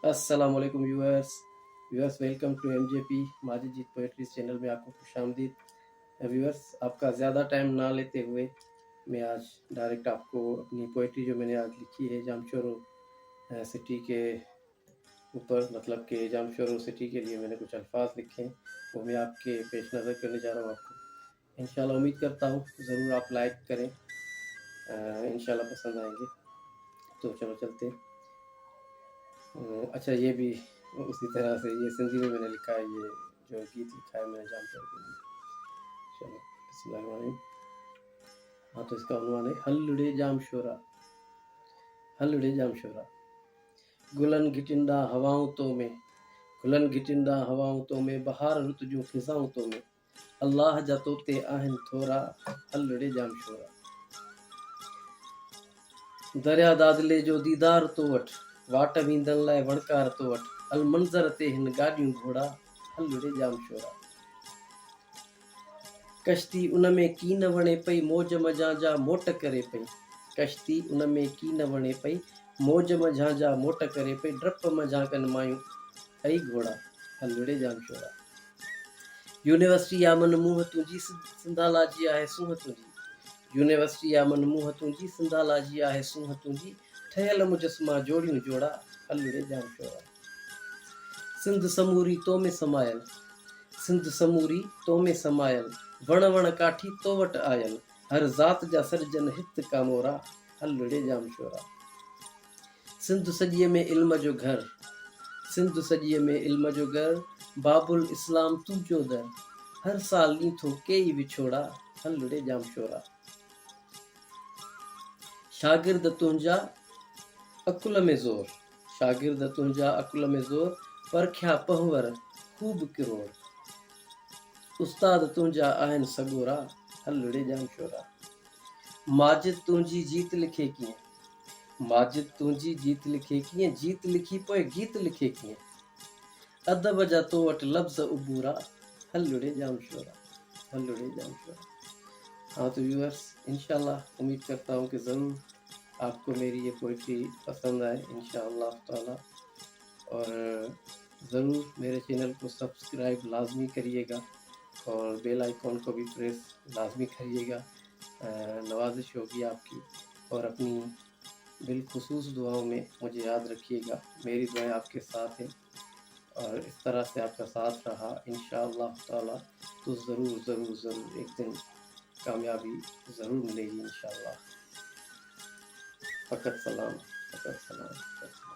अस्सलाम वालेकुम viewers welcome to MJP Majid Jeet poetry channel में आपको खुशामदीद। व्यूअर्स, आपका ज़्यादा टाइम ना लेते हुए मैं आज डायरेक्ट आपको अपनी पोएट्री जो मैंने आज लिखी है जामशोरो सिटी के ऊपर, मतलब कि जामशोरो सिटी के लिए मैंने कुछ अल्फाज लिखे हैं, वो मैं आपके पेश नज़र करने जा रहा हूँ। आपको इंशाल्लाह उम्मीद करता हूँ ज़रूर आप लाइक करें, इंशाल्लाह पसंद आएंगे। तो चलो चलते हैं। अच्छा, ये भी उसी तरह से ये सिंधी में मैंने लिखा है, ये जो गीत लिखा है मैंने जामशोर के लिए। चलो बिस्मिल्लाहिर्रहमानिर्रहीम। हाँ, तो इसका उन्वान है हल्लुड़े जामशोरा। हल्लुड़े जामशोरा गुलन घिटिंदा हवाऊं तो में, गुलन घिटिंदा हवाऊं तो में, बहार रुत जूं खिसाऊं तो में, अल्लाह जा तोते आहिन थोरा, हल्लुड़े जामशोरा। दरिया दादले जो दीदार तो वठ, वाट वींदन लाइ वणकार तो वठ, अल मंज़र ते हिन गाॾियूं घोड़ा, हल्लुड़े जामशोरा। कश्ती उन में की न वणे पई, मौज मझां जा मोट करे पई, कश्ती उन में की न वणे पई, मौज मझां जा मोट करे पई, डप मझां कन मायूं अई घोड़ा, हल्लुड़े जामशोरा। यूनिवर्सिटी आ मन मुंह तुंहिंजी, सिंधाला जी आहे सूंहं तुंहिंजी, यूनिवर्सिटी आ मन मुंह तुंहिंजी, सिंधाला जी आहे सूंहं तुंहिंजी, ठहियल मुजस्मा जोड़ियूं जोड़ा, हल्लुड़े जामशोरा। सिंध समूरी तो में समायल, सिंध समूरी तो में समायल, वण वण काठी तो वट आयल, हर ज़ात जा सरजन हित का मोरा, हल्लुड़े जामशोरा। सिंध सॼीअ में इल्म जो घर, सिंध सॼीअ में इल्म जो घर, बाबुल इस्लाम तुंहिंजो दर, हर साल ॾींथो केई विछोड़ा, हल्लुड़े जामशोरा। शागिर्द तुंहिंजा अकुल में ज़ोर, शागिर्द तुंहिंजा अकुल में ज़ोर, परखिया पहवर खूब किरोड़, उस्ताद तुंहिंजा आहिनि सॻोरा, हल्लुड़े जामशोरा। माजिद तुंहिंजी जीत लिखे कीअं, माजिद तुंहिंजी जीत लिखे कीअं, जीत लिखी पोइ गीत लिखे कीअं, अदब जा तो वटि लफ़्ज़ उबूरा, हल्लुड़े जामशोरा, हल्लुड़े जामशोरा। हाँ तो व्यूअर्स, इंशाल्लाह उम्मीद करता हूँ कि ज़रूर आपको मेरी ये पोइट्री पसंद आए इंशाअल्लाह ताला, और ज़रूर मेरे चैनल को सब्सक्राइब लाजमी करिएगा और बेल आइकॉन को भी प्रेस लाजमी करिएगा। नवाजिश होगी आपकी, और अपनी बिलखुसूस दुआओं में मुझे याद रखिएगा। मेरी दुआएं आपके साथ हैं, और इस तरह से आपका साथ रहा इंशाअल्लाह ताला तो ज़रूर ज़रूर ज़रूर एक दिन कामयाबी ज़रूर मिलेगी इंशाअल्लाह। फ़कत सलाम, फ़कत सलाम, फ़कत सलाम।